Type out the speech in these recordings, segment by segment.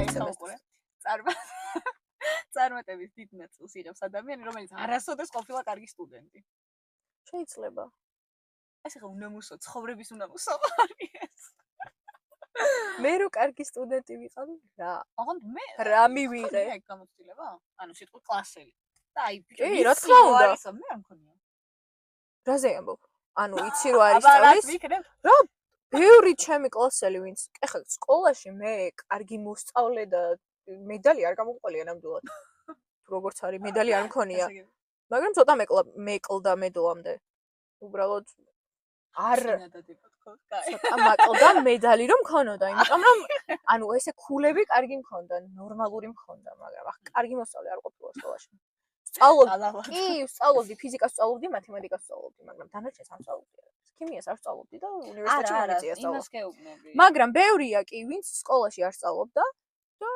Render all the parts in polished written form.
ერთ სემესტრს. წარმატების დიდ ნაწილს იღებს ადამიანი, რომელიც არასოდეს ყოფილა კარგი სტუდენტი. შეიძლება. ეს ახლა უნამუსო, ცხოვრების უნამუსო არის. მე რო კარგი სტუდენტი ვიყავი, რა. ოღონდ მე რა მივიღე? ეგ გამოცდილება? ანუ სიტყვი კლასელი. და აი, კი, რა თქმა უნდა. მე არ მქონია. რაზე ამბობ? ანუ იცი რო არის სწავლის? რა ბევრი ჩემი კლასელი ვინც ეხლა სკოლაში მე კარგი მოსწავლე და მედალი არ გამომყოლია ნამდვილად. როგორც არის მედალი არ მქონია. მაგრამ ცოტა მეკლდა მედლამდე. უბრალოდ არ ცოტა მაკლდა მედალი რომ მქონოდა, იმიტომ რომ ანუ ესე ქულები კარგი მქონდა, ნორმალური მქონდა, მაგრამ ახ კარგი მოსწავლე არ ყოფილა სკოლაში. სწავლობდი ფიზიკას სწავლობდი, მათემატიკას სწავლობდი, მაგრამ დანარჩენს არ სწავლობდი. ქიმიას არ სწავლობდი და უნივერსიტეტში მომეწია სწავლა. მაგრამ ბევრია კი, ვინც სკოლაში არ სწავლობდა და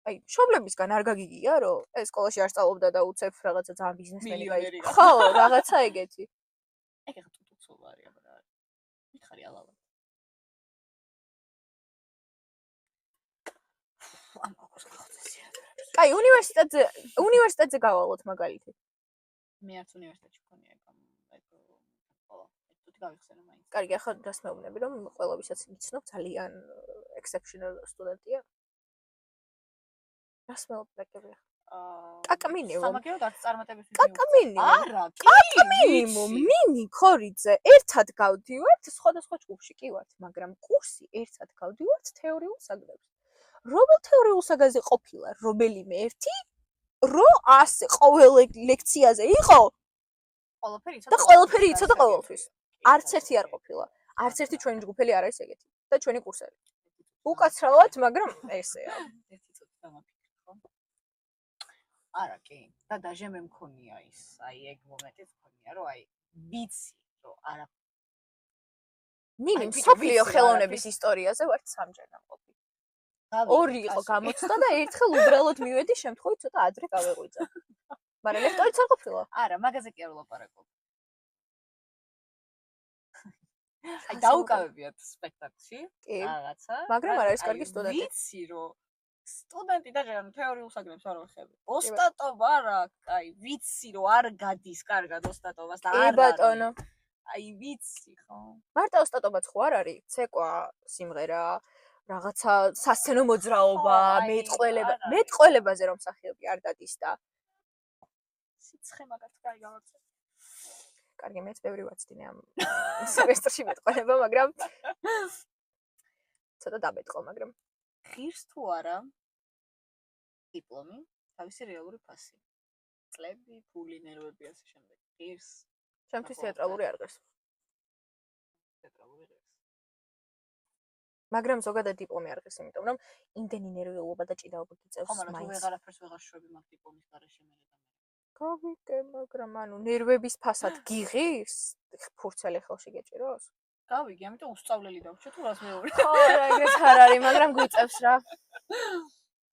აი, მშობლებისგან არ გაგიგია, რომ ეს სკოლაში არ სწავლობდა და უცებ რაღაცა ძალიან ბიზნესმენი გაიქცა. ხო, რაღაცა ეგეთი. ეგ ახლა ტუტუცოვა არის, აბა რა. მითხარი ალალა. ამ ოქროს ხოთესია. კაი, უნივერსიტეტზე გავალოთ მაგალითად. მე არც უნივერსიტეტში მქონია ეგ გავიხსენე მაინც. კარგი, ახლა რას მეუბნები, რომ ყველა ვისაც იცნობ ძალიან exceptional სტუდენტია. რას მეუბნები ახლა? კაკა მინიმუმ. სამაგიეროდ არც წარმატების კაკა მინიმუმ. არა, კაკა მინიმუმ. ნინი ქორიძე, ერთად გავდივართ სხვადასხვა ჯგუფში კი ვართ, მაგრამ კურსი ერთად გავდივართ თეორიულ საგნებს. რომელ თეორიულ საგანზე ყოფილა რომელიმე ერთი, რო ასე ყოველ ლექციაზე იყო? ყველაფერი იცოდა ყოველთვის. არც ერთი არ ყოფილა. არც ერთი ჩვენი ჯგუფელი არ არის ეგეთი და ჩვენი კურსელი. უკაცრავად, მაგრამ ესეა. ერთი წუთი დამაფიქრე, ხო? არა, კი. და დაჟე მე მქონია ის, აი ეგ მომენტიც მქონია, რომ აი ვიცი, რომ არა. ნინი მსოფლიო ხელოვნების ისტორიაზე ვართ სამჯერ ნამყოფი. ორი იყო გამოცდა და ერთხელ უბრალოდ მივედი, შემთხვევით ცოტა ადრე გავეღვიძა. მაგრამ ლექტორიც არ ყოფილა. არა, მაგაზე კი არ ვლაპარაკობ. აი დაუკავებიათ სპექტაკლში რაღაცა. მაგრამ არ არის კარგი სტუდენტი. ვიცი რომ სტუდენტი და ჯერ თეორიულ საგნებს არ ვახები. ოსტატობა არა, აი ვიცი რომ არ გადის კარგად ოსტატობას და არ. ბატონო. აი ვიცი ხო. მარტო ოსტატობაც ხო არ არის? ცეკვა, სიმღერა, რაღაცა სასცენო მოძრაობა, მეტყველებაზე რომ მსახიობი არ დადის და სიცხე მაგათ კაი გავაკეთე. კარგი, მეც ბევრი ვაცდინე ამ სემესტრში მეტყველება, მაგრამ ცოტა დამეტყო, მაგრამ ღირს თუ არა დიპლომი, თავისი რეალური ფასი. წლები, ფული, ნერვები ასე შემდეგ. ღირს. ჩემთვის თეატრალური არ ღირს. თეატრალური ღირს. მაგრამ ზოგადად დიპლომი არ ღირს, იმიტომ რომ იმდენი ნერვიულობა და ჭიდაობა გიწევს მაინც. ხო, მაგრამ თუ ვეღარაფერს ვეღარ შვები მაგ დიპლომის გარეშე მე და მე. გავიგე, მაგრამ ანუ ნერვების ფასად გიღირს? ფურცელი ხელში გეჭიროს? გავიგე, ამიტომ უსწავლელი დავჭე თუ რას მეორე. ხო, რა ეგრეთ არ არის, მაგრამ გვიწევს რა.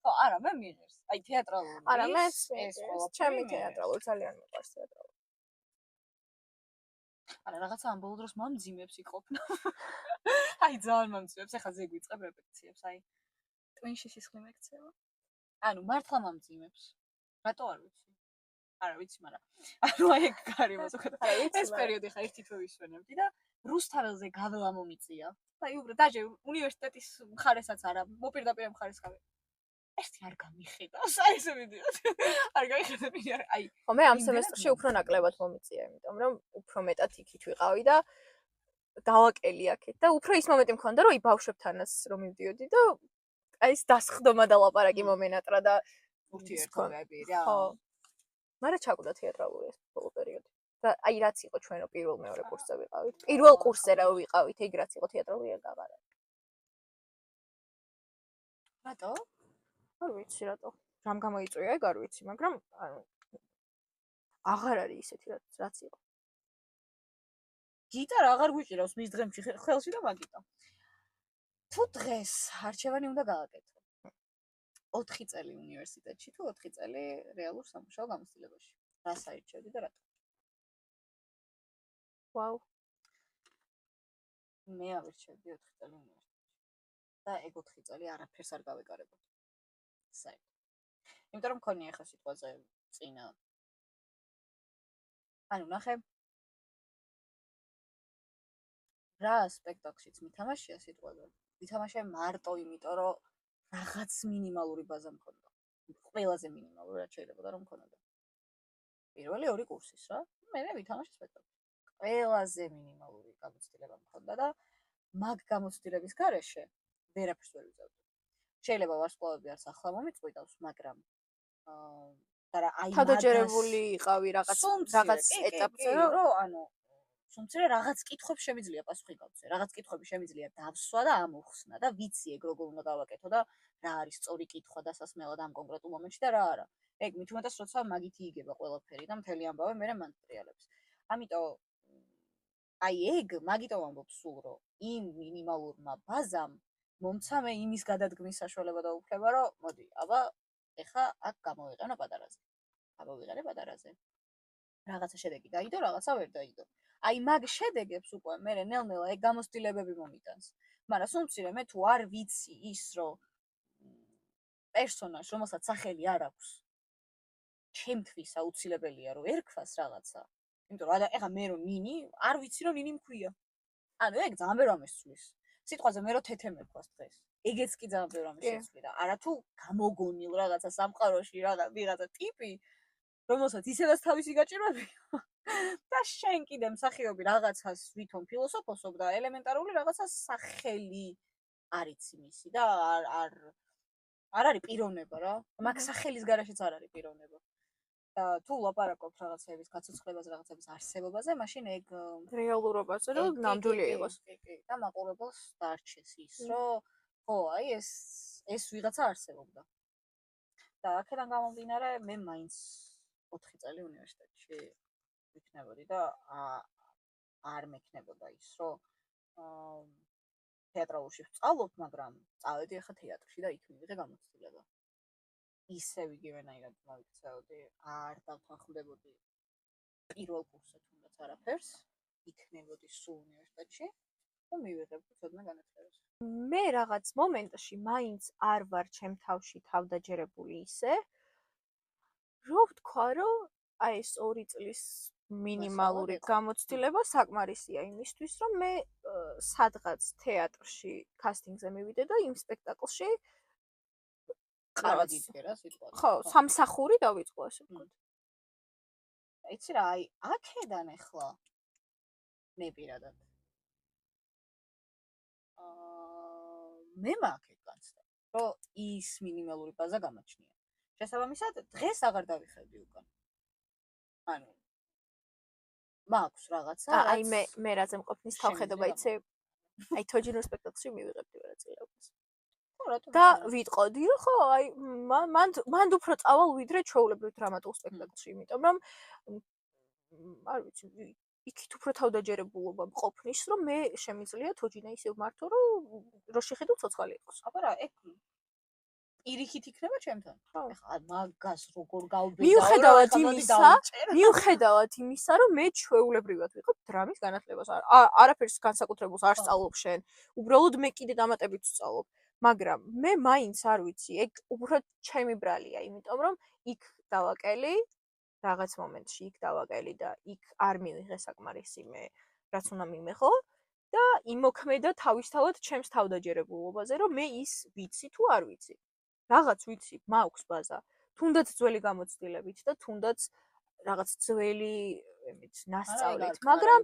ხო, არა, მე მიიღებს. აი თეატრალური. არა, მეც მიიღებს. ჩემი თეატრალური ძალიან მიყვარს თეატრალური. არა, რაღაცა ამ ბოლო დროს მომძიმებს იყოფნა. აი ძალიან მომძიმებს, ახლა ზე გვიწყებ რეპეტიციებს, აი ტვინში სისხლი მეკცევა. ანუ მართლა მომძიმებს. რატო არ ვიცი? არა ვიცი, მაგრამ ანუ აი ეგ გარემო ზოგადად. ეს პერიოდი ხა ერთი თვე ვისვენებდი და რუსთაველზე გავლა მომიწია. აი უბრალოდ დაჟე უნივერსიტეტის მხარესაც არა, მოპირდაპირე მხარეს გავე. ერთი არ გამიხედავს, აი ესე ვიდეო. არ გამიხედავ, აი. ხო, მე ამ სემესტრში უფრო ნაკლებად მომიწია, იმიტომ რომ უფრო მეტად იქით ვიყავი და დავაკელი აქეთ და უფრო ის მომენტი მქონდა, რომ აი ბავშვებთანაც რომ მივდიოდი და აი ეს დასხდომა და ლაპარაკი მომენატრა და ურთიერთობები რა. ხო. მაგრამ ჩაკვდა თეატრალური ეს ბოლო პერიოდი. და აი რაც იყო ჩვენო პირველ მეორე კურსზე ვიყავით. პირველ კურსზე რა ვიყავით, ეგ რაც იყო თეატრალური ეგ აღარა. რატო? არ ვიცი რატო. რამ გამოიწვია ეგ არ ვიცი, მაგრამ ანუ აღარ არის ისეთი რაც იყო. გიტარა აღარ გვიჭირავს მის დღემში ხელში და მაგიტო. თუ დღეს არჩევანი უნდა გააკეთო. 4 წელი უნივერსიტეტში თუ 4 წელი რეალურ სამუშაო გამოცდილებაში. რას აირჩევდი და რატო? ვაუ. მე ავირჩევდი 4 წელი უნივერსიტეტში. და ეგ 4 წელი არაფერს არ გავეკარებოდი. საერთოდ. იმიტომ რომ მქონია ახლა სიტყვაზე წინა. ანუ ნახე რა სპექტაკლშიც მითამაშია სიტყვაზე. მითამაშე მარტო იმიტომ რომ რაღაც მინიმალური ბაზა მქონდა. ყველაზე მინიმალური რაც შეიძლება რომ მქონოდა. პირველი 2 კურსის რა. მე ვითამაშე სპექტაკლი. ყველაზე მინიმალური გამოცდილება მქონდა და მაგ გამოცდილების გარეშე ვერაფერს ვერ ვიზავდი. შეიძლება ვარსკვლავები არც ახლა მომიწყვიტავს, მაგრამ და რა აი თავდაჯერებული იყავი რაღაც ეტაპზე რომ ანუ სუმცირე რაღაც კითხვებს შემიძლია პასუხი გავცე, რაღაც კითხვები შემიძლია დავსვა და ამოხსნა და ვიცი ეგ როგორ უნდა გავაკეთო და რა არის სწორი კითხვა დასასმელად ამ კონკრეტულ მომენტში და რა არა. ეგ მით უმეტეს როცა მაგითი იგება ყველაფერი და მთელი ამბავი მე მანტრიალებს. ამიტომ აი ეგ მაგიტომ ამბობ სულ რომ იმ მინიმალურმა ბაზამ მომცა მე იმის გადადგმის საშუალება და უფლება რომ მოდი აბა ეხა აქ გამოვიყენო პატარაზე. აბა ვიყენე პატარაზე. რაღაცა შედეგი დაიდო, რაღაცა ვერ დაიდო. აი მაგ შედეგებს უკვე მე ნელ-ნელა ეგ გამოცდილებები მომიტანს. მაგრამ სულმცირე მე თუ არ ვიცი ის რომ პერსონაჟს რომელსაც სახელი არ აქვს ჩემთვის აუცილებელია რომ ერქვას რაღაცა. იმიტომ რომ ეხა მე რომ ნინი არ ვიცი რომ ნინი მქვია. ანუ ეგ ძალიან ბევრ ამას ცვლის. სიტყვაზე მე რომ თეთე მეკвас დღეს. ეგეც კი ძალიან ბევრ ამას შეცვლი და არა თუ გამოგონილ რაღაცა სამყაროში ვიღაცა ტიპი რომელსაც ისედაც თავისი გაჭირვებია და შენ კიდე მსახიობი რაღაცას ვითომ ფილოსოფოსობ და ელემენტარული რაღაცას სახელი არიცი მისი და არ არის პიროვნება რა. მაგ სახელის გარშეც არ არის პიროვნება. და თუ ლაპარაკობ რაღაცების გაცოცხლებაზე, რაღაცების არსებობაზე, მაშინ ეგ რეალურობაზე რომ ნამდვილი იყოს. კი, და მაყურებელს დარჩეს ის, რომ ხო, აი ეს ვიღაცა არსებობდა. და აქედან გამომდინარე, მე მაინც 4 წელი უნივერსიტეტში ვიქნებოდი და არ მექნებოდა ის, რომ თეატრალურში ვსწავლობ, მაგრამ წავედი ახლა თეატრში და იქ მივიღე გამოცდილება. ისევ იგივენაირად მოვიქცეოდი, არ დავთანხმდებოდი პირველ კურსზე თუნდაც არაფერს, იქნებოდი სულ უნივერსიტეტში და მივიღებდი ცოდნა განათლებას. მე რაღაც მომენტში მაინც არ ვარ ჩემ თავში თავდაჯერებული ისე, რომ ვთქვა, რომ აი ეს 2 წლის მინიმალური გამოცდილება საკმარისია იმისთვის, რომ მე სადღაც თეატრში კასტინგზე მივიდე და იმ სპექტაკლში რაღაც იგერა სიტყვაზე. ხო, სამსახური დავიწყო ასე ვთქვათ. იცი რა, აი აქედან ახლა მე პირადად მე მაქვს განცდა, რომ ის მინიმალური ბაზა გამაჩნია. შესაბამისად, დღეს აღარ დავიხედი უკან. ანუ მაქვს რაღაცა, აი მე რაზე მყოფნის თავხედობა იცი? აი თოჯინურ სპექტაკლში მივიღებდი ვერაწილებას. და ვიტყოდი რომ ხო აი მანდ უფრო წავალ ვიდრე ჩვეულებრივ დრამატულ სპექტაკლში, იმიტომ რომ არ ვიცი იქით უფრო თავდაჯერებულობა მყოფნის რომ მე შემიძლია თოჯინა ისევ მართო რომ შეხედო ცოცხალი იყოს. აბა რა ეგ პირიქით იქნება ჩემთან. ეხლა მაგას როგორ გავბედაო მიუხედავად იმისა რომ მე ჩვეულებრივად ვიყავ დრამის განათლებას არაფერს განსაკუთრებულს არ სწავლობ შენ უბრალოდ მე კიდე დამატებით ვსწავლობ. მაგრამ მე მაინც არ ვიცი, ეგ უბრალოდ ჩემი ბრალია, იმიტომ რომ იქ დავაკელი, რაღაც მომენტში იქ დავაკელი და იქ არ მივიღე საკმარისი მე, რაც უნდა მიმეღო და იმოქმედა თავისთავად ჩემს თავდაჯერებულობაზე, რომ მე ის ვიცი თუ არ ვიცი. რაღაც ვიცი, მაქვს ბაზა, თუნდაც ძველი გამოცდილებით და თუნდაც რაღაც ძველი ნასწავლით, მაგრამ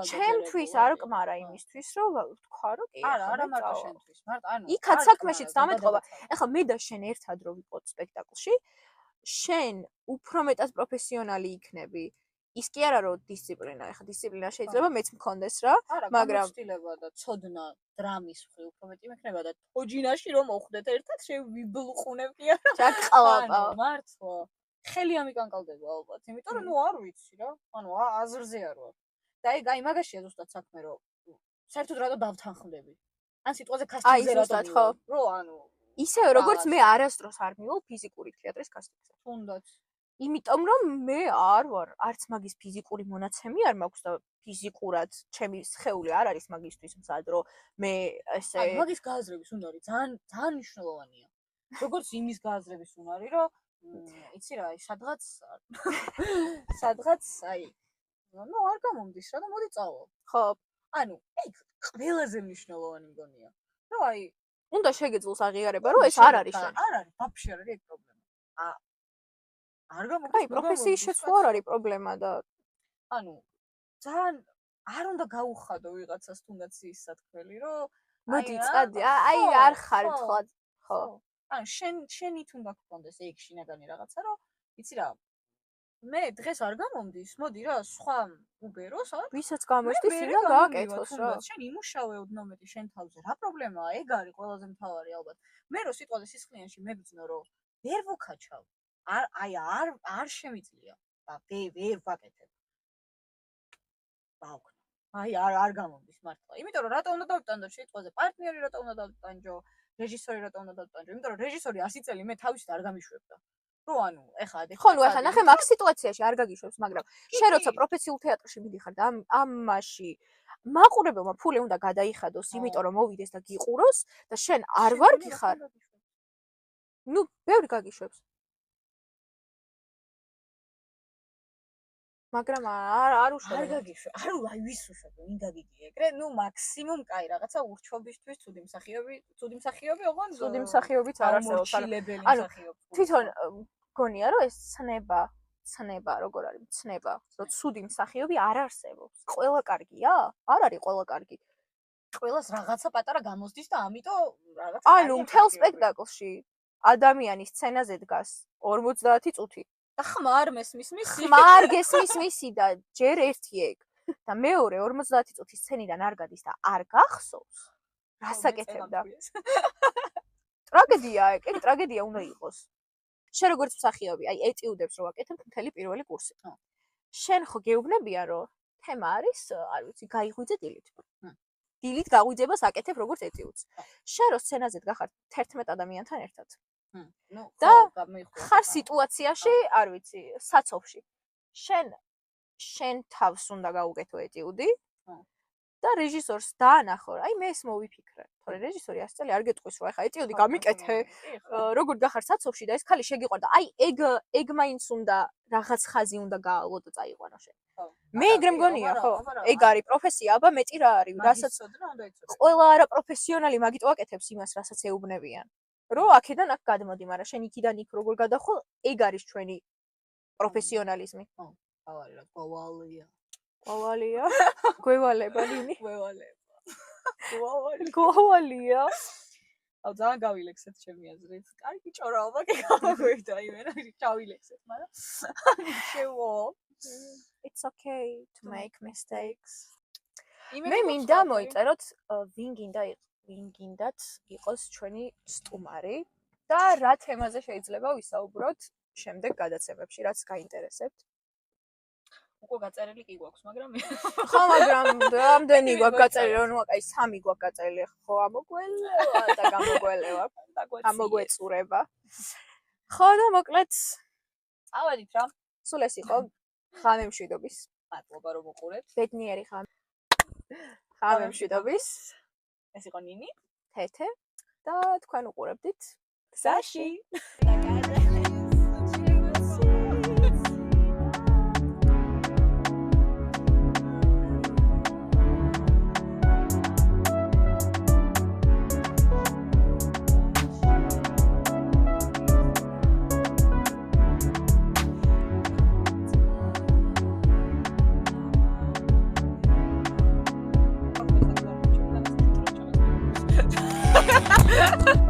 ჩემთვის არ კმარა იმისთვის, რომ ვთქვა, რომ კი, არა მარტო შენთვის, მარტო ანუ იქაც საქმეშიც დამეტყობა. ეხლა მე და შენ ერთად რო ვიყოთ სპექტაკლში, შენ უფრო მეტად პროფესიონალი იქნები. ის კი არა რომ დისციპლინა, ეხლა დისციპლინა შეიძლება მეც მქონდეს რა, მაგრამ გამოცდილება და ცოდნა დრამის მხრივ უფრო მეტი მექნება და თოჯინაში რომ მოხვდეთ ერთად შევიბლუყუნებ კი არა. ჩაკყალაპა. მართლა. ხელი ამიკანკალდება ალბათ, იმიტომ რომ ნუ არ ვიცი რა. ანუ აზრზე არ ვარ. და ეგ აი მაგაშია ზუსტად საქმე, რომ საერთოდ რატო დავთანხმდები? ან სიტყვაზე კასტინგზე რატო? რომ ანუ ისევე როგორც მე არასდროს არ მივალ ფიზიკური თეატრის კასტინგზე. თუნდაც. იმიტომ რომ მე არ ვარ, არც მაგის ფიზიკური მონაცემი არ მაქვს და ფიზიკურად ჩემი სხეული არ არის მაგისთვის მზად, რომ მე ესე მაგის გააზრების უნდა არის ძალიან მნიშვნელოვანია. როგორც იმის გააზრების უნარი, რომ იცი რა, სადღაც აი ნუ არ გამომდის რა და მოდი წავალ. ხო. ანუ ეგ ყველაზე მნიშვნელოვანი მგონია. რომ აი უნდა შეგეძლოს აღიარება, რომ ეს არ არის შენ. არ არის, ვაფშე არ არის ეგ პრობლემა. არ გამოგდის. აი, პროფესიის შეცვლა არ არის პრობლემა და ანუ ძალიან არ უნდა გაუხადო ვიღაცას თუნდაც ის სათქმელი, რომ მოდი წადი, აი არ ხარ თქვა. ხო. ანუ შენით უნდა გქონდეს ეგ შინაგანი რაღაცა, რომ იცი რა, მე დღეს არ გამომდის, მოდი რა, სხვა უბეროს, არ? ვისაც გამოჩდის, იმდა გააკეთოს რა. შენ იმუშავე უდნომეტი შენ თავზე. რა პრობლემაა? ეგ არის ყველაზე მთავარი ალბათ. მე რო სიტყვაზე სისხლიანში მებრძნო, რომ ვერ ვუქაჩავ. არ შემიძლია. და ვერ ვაკეთებ. ბავქ. აი არ გამომდის მართლა. იმიტომ რომ რატო უნდა დავტანჯო სიტყვაზე? პარტნიორი რატო უნდა დავტანჯო? რეჟისორი რატო უნდა დავტანჯო? იმიტომ რომ რეჟისორი 100 წელი მე თავისით არ გამიშვებდა. რო ანუ ეხა ადექვა. ხო, ნუ ეხა ნახე მაგ სიტუაციაში არ გაგიშვებს, მაგრამ შენ როცა პროფესიულ თეატრში მიდიხარ და ამაში მაყურებელმა ფული უნდა გადაიხადოს, იმიტომ რომ მოვიდეს და გიყუროს და შენ არ ვარ გიხარ. ნუ ბევრი გაგიშვებს. მაგრამ არ უშავ. არ გაგიშვე. აი ვის უშავ, ვინ გაგიგი ეგრე? ნუ მაქსიმუმ კაი რაღაცა ურჩობისთვის ცუდი მსახიობი, ოღონდ ცუდი მსახიობიც არ არსებობს. ანუ თვითონ გონია რომ ეს ცნება როგორ არის ცნება, რომ ცუდი მსახიობი არ არსებობს. ყველა კარგია? არ არის ყველა კარგი. ყველას რაღაცა პატარა გამოსდის და ამიტომ რაღაც ანუ მთელ სპექტაკლში ადამიანის სცენაზე დგას 50 წუთი. და ხმარ მესმის მისი. ხმარ გესმის მისი და ჯერ ერთი ეგ. და მეორე 50 წუთის სცენიდან არ გადის და არ გახსოვს. რასაკეთებდა? ტრაგედია, ეგ ტრაგედია უნდა იყოს. შენ როგორც მსახიობი, აი ეტიუდებს რო ვაკეთებ მთელი პირველი კურსი. შენ ხო გეუბნებია რომ თემა არის, არ ვიცი, გაიღვიძე დილით. დილით გაღვიძებას აკეთებ როგორც ეტიუდს. შენ რო სცენაზე დგახარ 11 ადამიანთან ერთად. ნუ და ხარ სიტუაციაში, არ ვიცი, საცობში. შენ თავს უნდა გაუკეთო ეტიუდი. და რეჟისორს დაანახო, აი მე ეს მოვიფიქრე. თორე რეჟისორი 100 წელი არ გეტყვის რომ ეხა ეტიუდი გამიკეთე, როგორ გახარ საცობში და ეს ხალი შეგიყვარდა. აი ეგ მაინც უნდა რაღაც ხაზი უნდა გაავალო და წაიყვანო შენ. მე ეგრე მგონია, ხო? ეგ არის პროფესია, აბა მეტი რა არის, რასაც ყველა არა პროფესიონალი მაგით ვაკეთებს იმას, რასაც ეუბნებიან. რომ აქედან აქ გადმოდი, მაგრამ შენ იქიდან იქ როგორ გადახვალ, ეგ არის ჩვენი პროფესიონალიზმი. ავარი რა, გვალია. გვალია? გვევალება ნინი? გვევალება. გვალია. აუ ძალიან გავილექსეთ ჩემი აზრით. კარგი ჭორაობა გაგაგვერდა იმენა, ჩავილექსეთ, მაგრამ შევა. It's okay to make mistakes. მე მინდა მოიწეროთ ვინ გინდათ იყოს ჩვენი სტუმარი და რა თემაზე შეიძლება ვისაუბროთ შემდეგ გადაცემებში, რაც გაინტერესებთ. უკვე გაწერილი კი გვაქვს, მაგრამ ხო, მაგრამ რამდენი გვაქვს გაწერილი, ნუ აი 3 გვაქვს გაწერილი, ხო, ამოგველევა და გამოგველევა და გამოგვეწურება. ხო, და მოკლედ წავედით რა. სულ ეს იყო ღამე მშვიდობის. მადლობა რომ უყურებთ. ბედნიერი ღამე მშვიდობის. ეს იყო ნინი, თეთე და თქვენ უყურებდით გზაში. Ha ha ha!